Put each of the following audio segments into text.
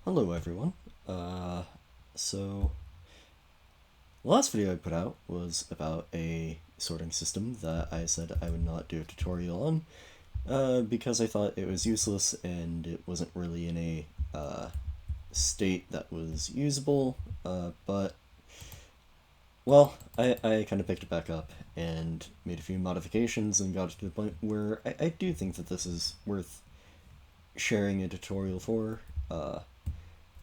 Hello everyone. So the last video I put out was about a sorting system that I said I would not do a tutorial on because I thought it was useless and it wasn't really in a state that was usable, but well, I kind of picked it back up and made a few modifications and got it to the point where I do think that this is worth sharing a tutorial for.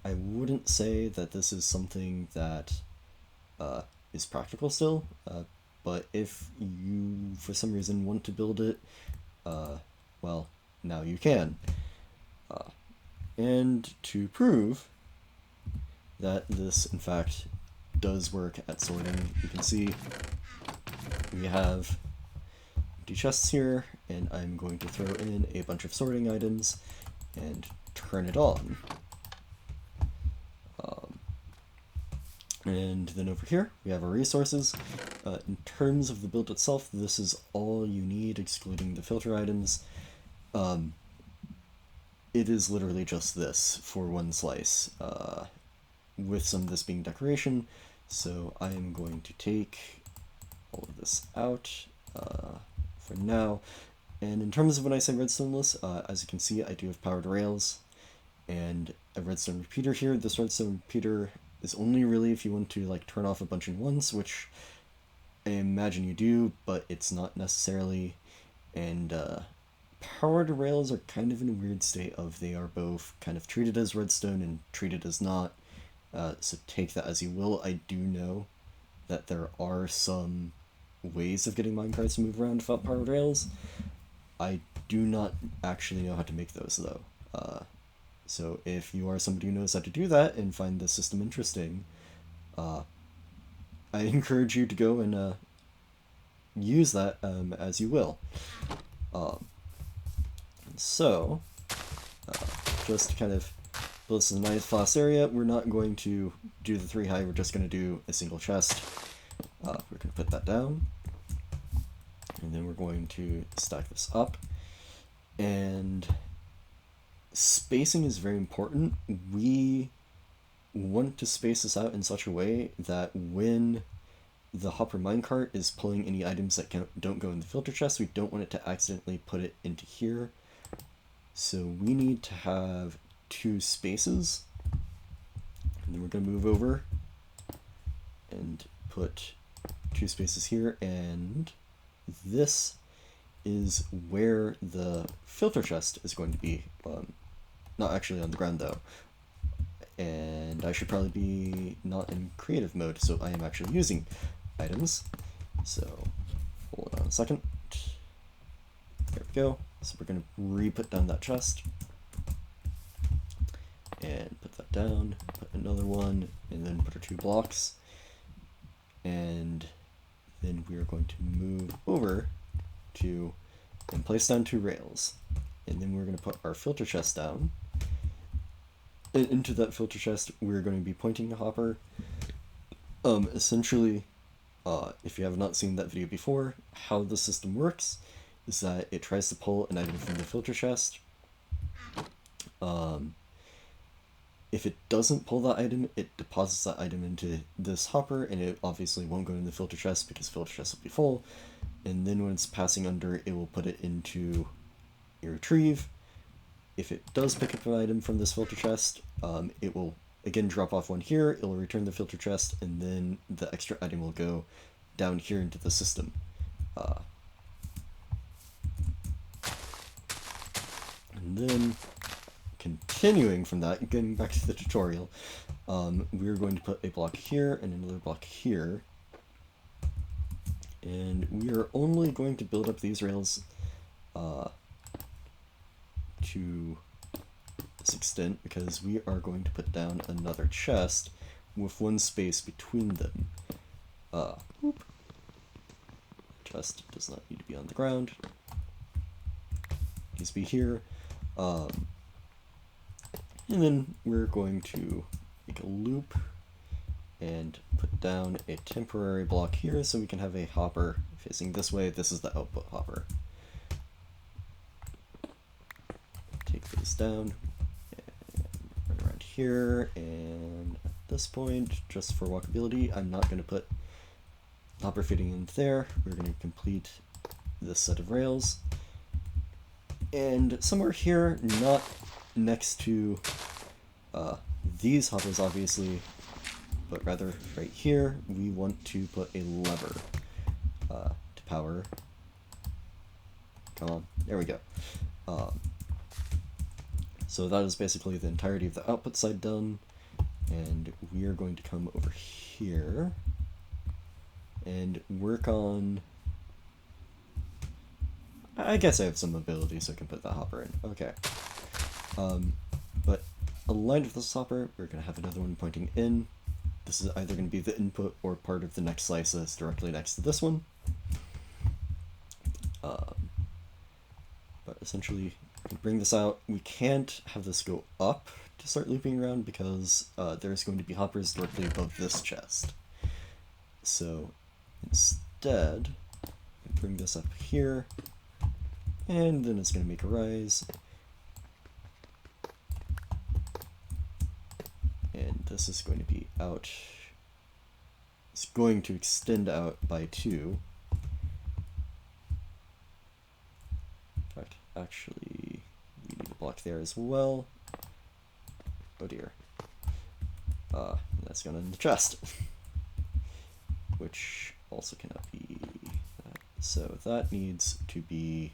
I wouldn't say that this is something that is practical still, but if you, for some reason, want to build it, well, now you can. And to prove that this, in fact, does work at sorting, you can see we have empty chests here, and I'm going to throw in a bunch of sorting items and turn it on. And then over here, we have our resources. In terms of the build itself, this is all you need, excluding the filter items. It is literally just this for one slice, with some of this being decoration. So I am going to take all of this out for now. And in terms of when I say redstone-less, as you can see, I do have powered rails and a redstone repeater here. This redstone repeater is only really if you want to like turn off a bunch at once, which I imagine you do, but it's not necessarily. And powered rails are kind of in a weird state of they are both kind of treated as redstone and treated as not. So take that as you will. I do know that there are some ways of getting minecarts to move around without powered rails. I do not actually know how to make those though. So if you are somebody who knows how to do that and find the system interesting, I encourage you to go and use that as you will. So, just to kind of build this in a nice class area, we're not going to do the 3 high, we're just going to do a single chest. We're going to put that down, and then we're going to stack this up. And spacing is very important. We want to space this out in such a way that when the hopper minecart is pulling any items that don't go in the filter chest, we don't want it to accidentally put it into here. So we need to have 2 spaces. And then we're going to move over and put 2 spaces here, and this is where the filter chest is going to be. Not actually on the ground though. And I should probably be not in creative mode, so I am actually using items. So hold on a second. There we go. So we're going to re-put down that chest. And put that down, put another one, and then put our 2 blocks. And then we are going to move over to and place down 2 rails. And then we're going to put our filter chest down. And into that filter chest, we're going to be pointing the hopper. Essentially, if you have not seen that video before, how the system works is that it tries to pull an item from the filter chest. If it doesn't pull that item, it deposits that item into this hopper, and it obviously won't go in the filter chest because the filter chest will be full. And then when it's passing under, it will put it into your retrieve. If it does pick up an item from this filter chest, it will again drop off one here, it will return the filter chest, and then the extra item will go down here into the system. And then continuing from that, getting back to the tutorial, we're going to put a block here and another block here. And we are only going to build up these rails to this extent because we are going to put down another chest with 1 space between them. Chest does not need to be on the ground. It needs to be here. And then we're going to make a loop and put down a temporary block here so we can have a hopper facing this way. This is the output hopper. Take this down and right around here, and at this point, just for walkability, I'm not going to put hopper fitting in there. We're going to complete this set of rails. And somewhere here, not next to these hoppers obviously, but rather right here, we want to put a lever to power. Come on, there we go. So that is basically the entirety of the output side done, and we are going to come over here and work on... I guess I have some ability, so I can put that hopper in. Okay. But aligned with this hopper, we're going to have another one pointing in. This is either going to be the input or part of the next slice that's directly next to this one. But essentially, we bring this out. We can't have this go up to start looping around because there's going to be hoppers directly above this chest. So instead, we bring this up here, and then it's going to make a rise. And this is going to be out. It's going to extend out by 2. In fact, actually, we need a block there as well. Oh dear. That's going in the chest. Which also cannot be that. So that needs to be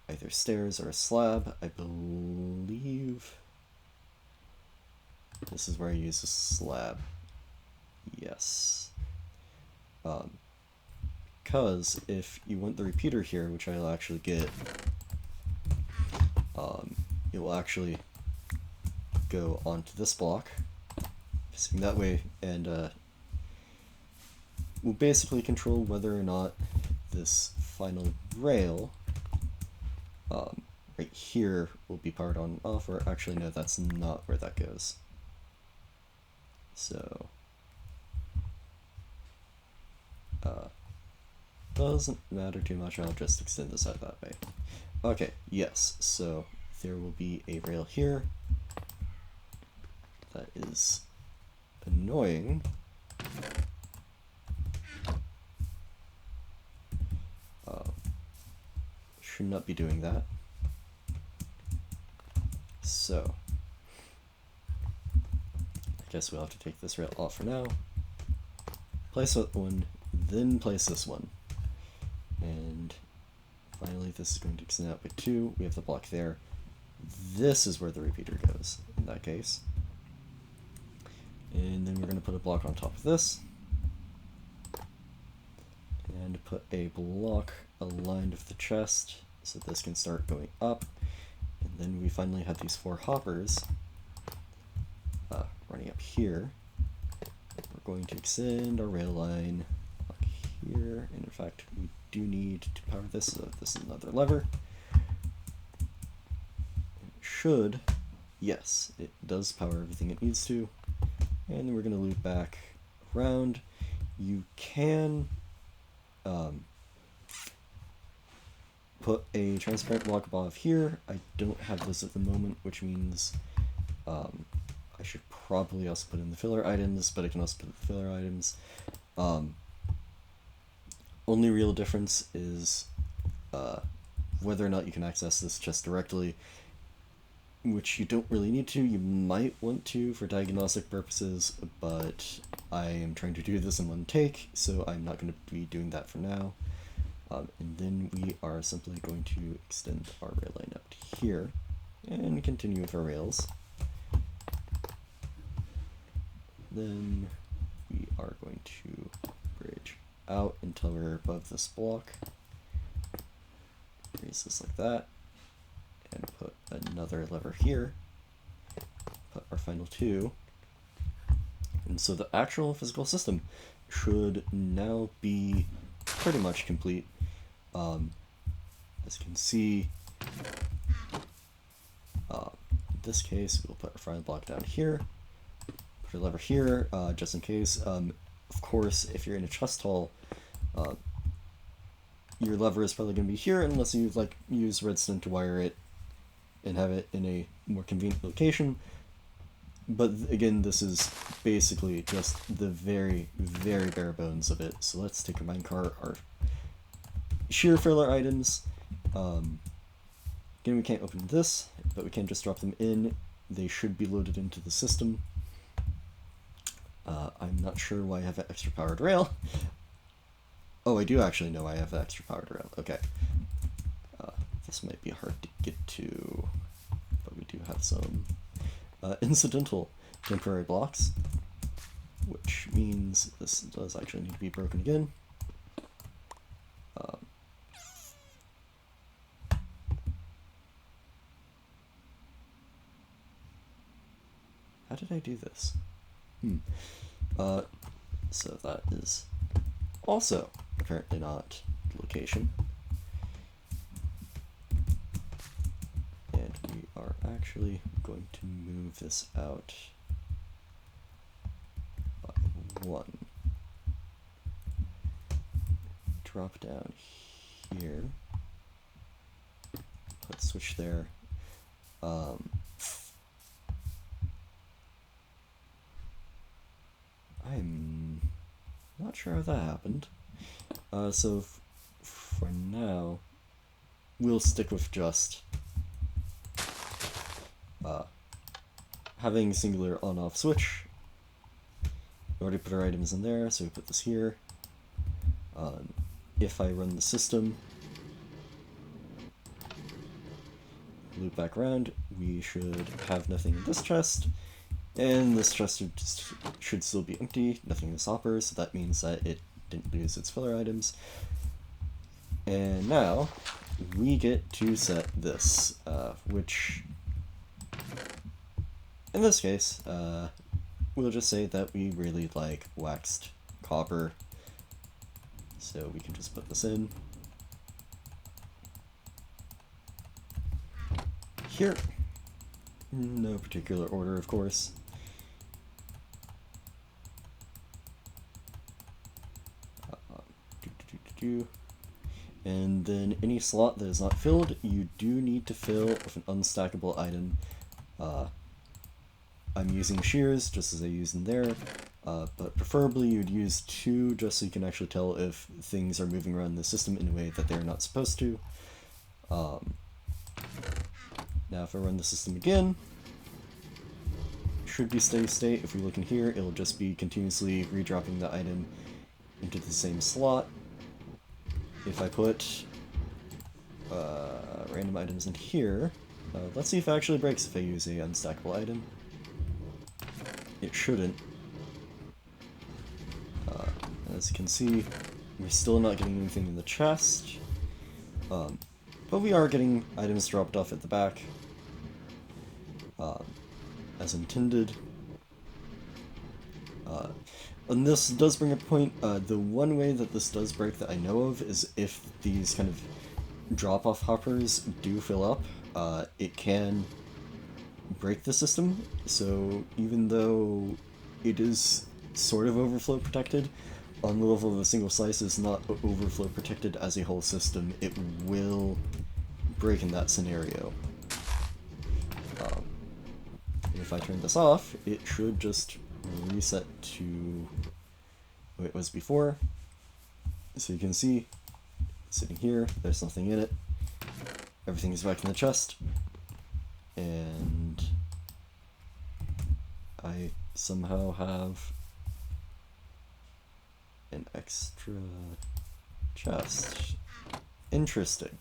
either stairs or a slab. I believe this is where I use a slab. Yes. Because if you want the repeater here, which I'll actually get, it will actually go onto this block, facing that way, and will basically control whether or not this final rail right here will be powered on and off, or actually no, that's not where that goes. So doesn't matter too much, I'll just extend this out that way. Okay, yes, so there will be a rail here. That is annoying. Should not be doing that. So I guess we'll have to take this rail off for now. Place that one, then place this one. And finally this is going to extend out by 2. We have the block there. This is where the repeater goes in that case. And then we're going to put a block on top of this. And put a block aligned with the chest so this can start going up. And then we finally have these 4 hoppers running up here. We're going to extend our rail line up here, and in fact we do need to power this, so this is another lever. It should, yes, it does power everything it needs to. And then we're going to loop back around. You can put a transparent block above here. I don't have this at the moment, which means I should probably also put in the filler items, but I can also put the filler items. Only real difference is whether or not you can access this chest directly, which you don't really need to. You might want to for diagnostic purposes, but I am trying to do this in one take, so I'm not going to be doing that for now. And then we are simply going to extend our rail line up to here and continue with our rails. Then we are going to bridge out until we're above this block. Raise this like that, and put another lever here. Put our final 2. And so the actual physical system should now be pretty much complete. As you can see, in this case, we'll put our final block down here, put a lever here, just in case. Of course, if you're in a chest hall, your lever is probably going to be here unless you use redstone to wire it and have it in a more convenient location. But again, this is basically just the very, very bare bones of it. So let's take a minecart, our shear filler items. Again, we can't open this, but we can just drop them in. They should be loaded into the system. I'm not sure why I have an extra powered rail. Oh, I do actually know I have an extra powered rail. Okay. This might be hard to get to, but we do have some incidental temporary blocks, which means this does actually need to be broken again. How did I do this? So that is also apparently not location. And we are actually going to move this out by 1. Drop down here. Put switch there. I'm not sure how that happened. So for now, we'll stick with just having singular on-off switch. We already put our items in there, so we put this here. If I run the system, loop back around, we should have nothing in this chest. And this chest should still be empty, nothing in this hopper, so that means that it didn't lose its filler items. And now, we get to set this, which, in this case, we'll just say that we really like waxed copper, so we can just put this in. Here. No particular order, of course. And then any slot that is not filled, you do need to fill with an unstackable item. I'm using shears, just as I used in there, but preferably you'd use 2, just so you can actually tell if things are moving around the system in a way that they're not supposed to. Now if I run the system again, it should be steady state. If we look in here, it'll just be continuously redropping the item into the same slot. If I put random items in here, let's see if it actually breaks if I use a unstackable item. It shouldn't. As you can see, we're still not getting anything in the chest, but we are getting items dropped off at the back, as intended. And this does bring up a point. The one way that this does break that I know of is if these kind of drop-off hoppers do fill up, it can break the system. So even though it is sort of overflow protected, on the level of a single slice is not overflow protected as a whole system, it will break in that scenario. If I turn this off, it should just reset to what it was before. So you can see, sitting here, there's nothing in it. Everything is back in the chest. And I somehow have an extra chest. Interesting.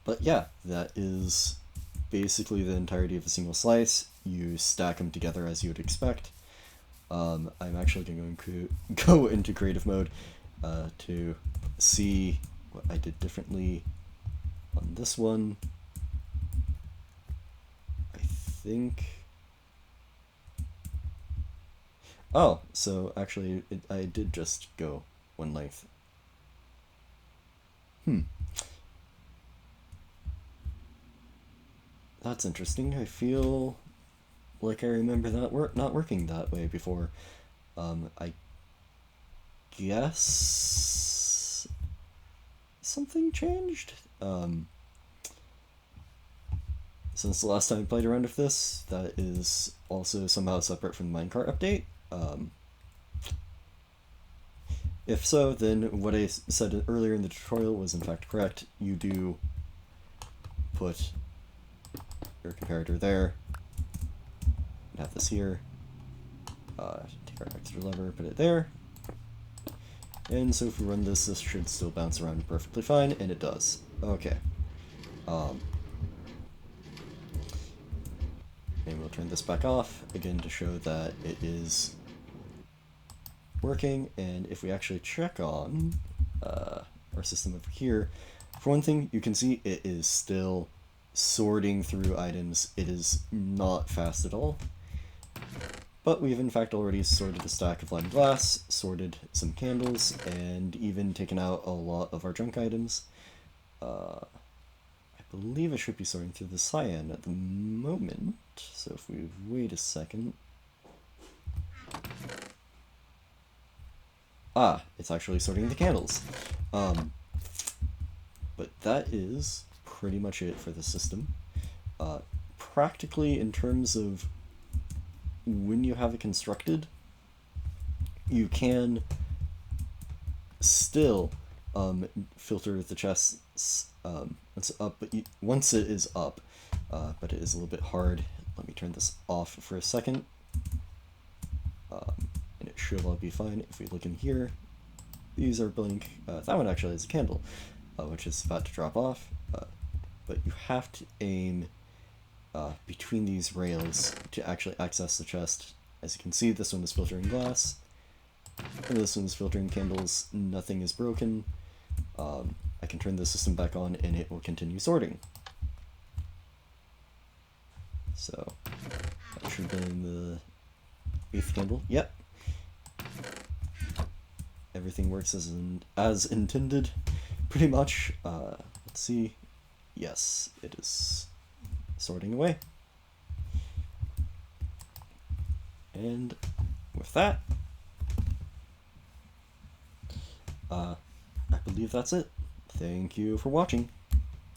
But yeah, that is basically the entirety of a single slice. You stack them together as you would expect. I'm actually going to go into creative mode to see what I did differently on this one. I think... Oh, so actually I did just go one length. That's interesting. I feel like I remember that not working that way before. I guess something changed. Since the last time I played around with this, that is also somehow separate from the minecart update. If so, then what I said earlier in the tutorial was in fact correct. You do put your comparator there, and have this here. Take our extra lever, put it there. And so if we run this, this should still bounce around perfectly fine, and it does. Okay. And we'll turn this back off, again to show that it is working, and if we actually check on our system over here, for one thing, you can see it is still sorting through items. It is not fast at all. But we've in fact already sorted a stack of lime glass, sorted some candles, and even taken out a lot of our junk items. I believe it should be sorting through the cyan at the moment, so if we wait a second... Ah, it's actually sorting the candles. But that is pretty much it for the system. Practically, in terms of when you have it constructed, you can still filter the chests once up, but once it is up, but it is a little bit hard. Let me turn this off for a second, and it should all be fine. If we look in here, these are blank. That one actually has a candle, which is about to drop off, but you have to aim between these rails to actually access the chest. As you can see, this one is filtering glass, and this one is filtering candles. Nothing is broken. I can turn the system back on and it will continue sorting. So, that should have been the 8th candle. Yep. Everything works as intended, pretty much. Let's see. Yes, it is sorting away. And with that, I believe that's it. Thank you for watching.